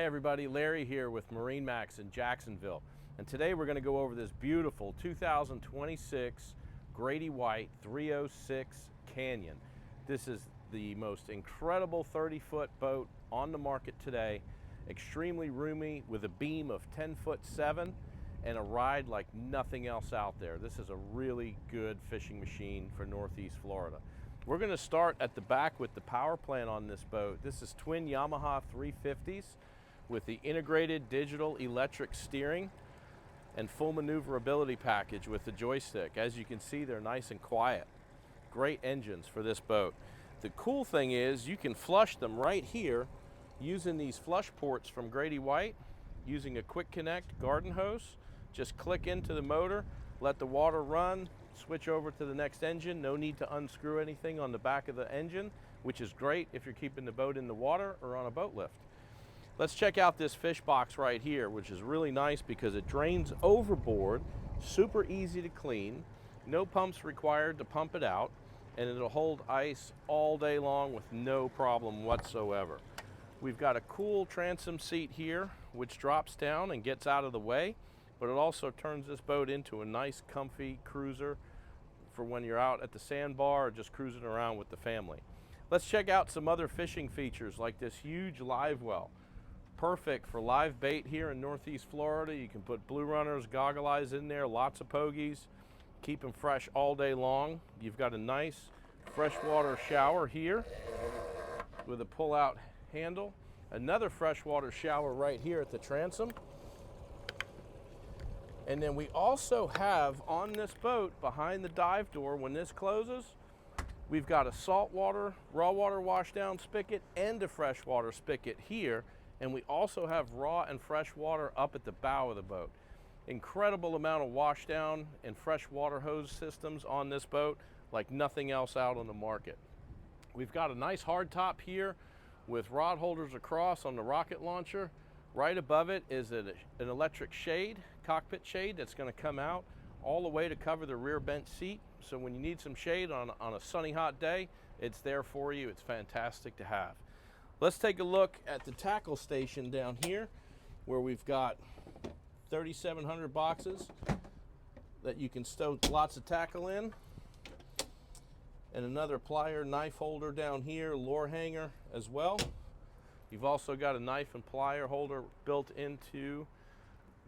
everybody, Larry here with MarineMax in Jacksonville. And today we're going to go over this beautiful 2026 Grady-White 306 Canyon. This is the most incredible 30-foot boat on the market today. Extremely roomy with a beam of 10'7" and a ride like nothing else out there. This is a really good fishing machine for Northeast Florida. We're going to start at the back with the power plant on this boat. This is twin Yamaha 350s with the integrated digital electric steering and full maneuverability package with the joystick. As you can see, they're nice and quiet. Great engines for this boat. The cool thing is you can flush them right here using these flush ports from Grady-White, using a quick connect garden hose. Just click into the motor, let the water run, switch over to the next engine. No need to unscrew anything on the back of the engine, which is great if you're keeping the boat in the water or on a boat lift. Let's check out this fish box right here, which is really nice because it drains overboard, super easy to clean, no pumps required to pump it out, and it'll hold ice all day long with no problem whatsoever. We've got a cool transom seat here, which drops down and gets out of the way, but it also turns this boat into a nice comfy cruiser for when you're out at the sandbar or just cruising around with the family. Let's check out some other fishing features like this huge live well. Perfect for live bait here in Northeast Florida. You can put blue runners, goggle eyes in there, lots of pogies, keep them fresh all day long. You've got a nice freshwater shower here with a pull-out handle. Another freshwater shower right here at the transom. And then we also have on this boat behind the dive door, when this closes, we've got a saltwater, raw water washdown spigot and a freshwater spigot here. And we also have raw and fresh water up at the bow of the boat. Incredible amount of washdown and freshwater hose systems on this boat like nothing else out on the market. We've got a nice hard top here with rod holders across on the rocket launcher. Right above it is an electric shade, cockpit shade, that's going to come out all the way to cover the rear bench seat. So when you need some shade on a sunny hot day, it's there for you. It's fantastic to have. Let's take a look at the tackle station down here where we've got 3,700 boxes that you can stow lots of tackle in. And another plier knife holder down here, lure hanger as well. You've also got a knife and plier holder built into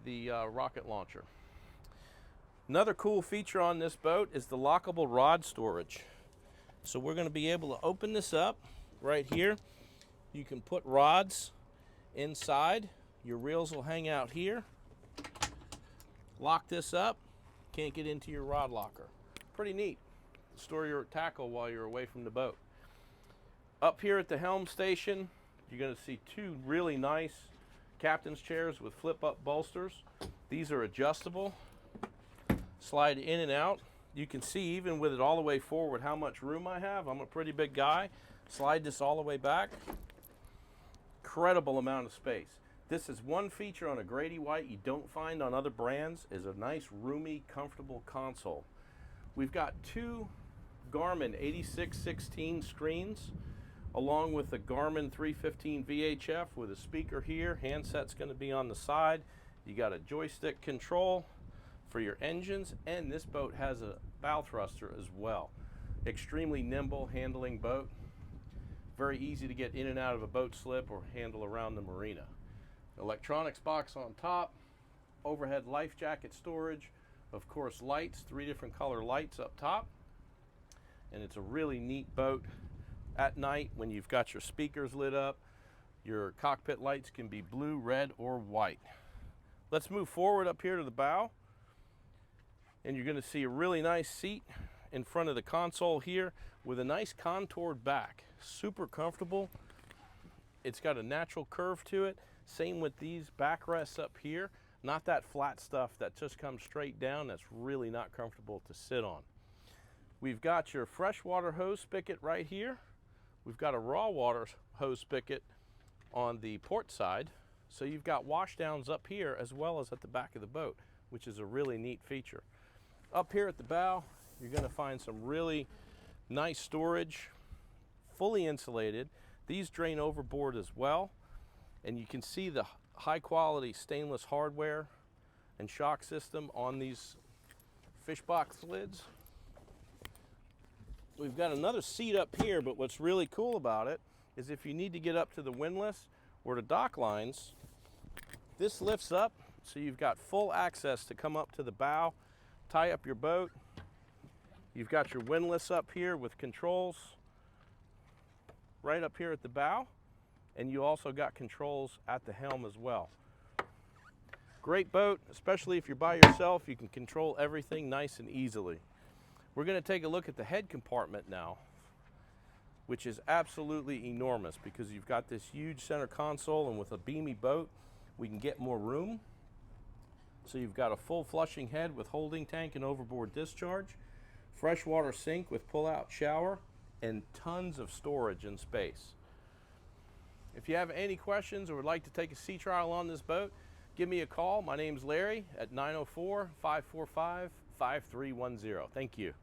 the rocket launcher. Another cool feature on this boat is the lockable rod storage. So we're going to be able to open this up right here. You can put rods inside. Your reels will hang out here. Lock this up. Can't get into your rod locker. Pretty neat. Store your tackle while you're away from the boat. Up here at the helm station, you're going to see two really nice captain's chairs with flip-up bolsters. These are adjustable. Slide in and out. You can see even with it all the way forward how much room I have. I'm a pretty big guy. Slide this all the way back. Incredible amount of space. This is one feature on a Grady-White you don't find on other brands, is a nice roomy comfortable console. We've got two Garmin 8616 screens along with a Garmin 315 VHF with a speaker here. Handset's going to be on the side. You got a joystick control for your engines, and this boat has a bow thruster as well. Extremely nimble handling boat. Very easy to get in and out of a boat slip or handle around the marina. Electronics box on top, overhead life jacket storage, of course lights, 3 different color lights up top. And it's a really neat boat at night when you've got your speakers lit up. Your cockpit lights can be blue, red, or white. Let's move forward up here to the bow. And you're going to see a really nice seat in front of the console here with a nice contoured back. Super comfortable. It's got a natural curve to it. Same with these backrests up here. Not that flat stuff that just comes straight down. That's really not comfortable to sit on. We've got your freshwater hose spigot right here. We've got a raw water hose spigot on the port side. So you've got washdowns up here as well as at the back of the boat, which is a really neat feature. Up here at the bow, you're going to find some really nice storage, fully insulated. These drain overboard as well. And you can see the high quality stainless hardware and shock system on these fish box lids. We've got another seat up here, but what's really cool about it is if you need to get up to the windlass or the dock lines, this lifts up so you've got full access to come up to the bow, tie up your boat. You've got your windlass up here with controls right up here at the bow, and you also got controls at the helm as well. Great boat, especially if you're by yourself. You can control everything nice and easily. We're going to take a look at the head compartment now, which is absolutely enormous because you've got this huge center console, and with a beamy boat, we can get more room. So you've got a full flushing head with holding tank and overboard discharge, freshwater sink with pull-out shower, and tons of storage and space. If you have any questions or would like to take a sea trial on this boat, give me a call. My name's Larry at 904-545-5310. Thank you.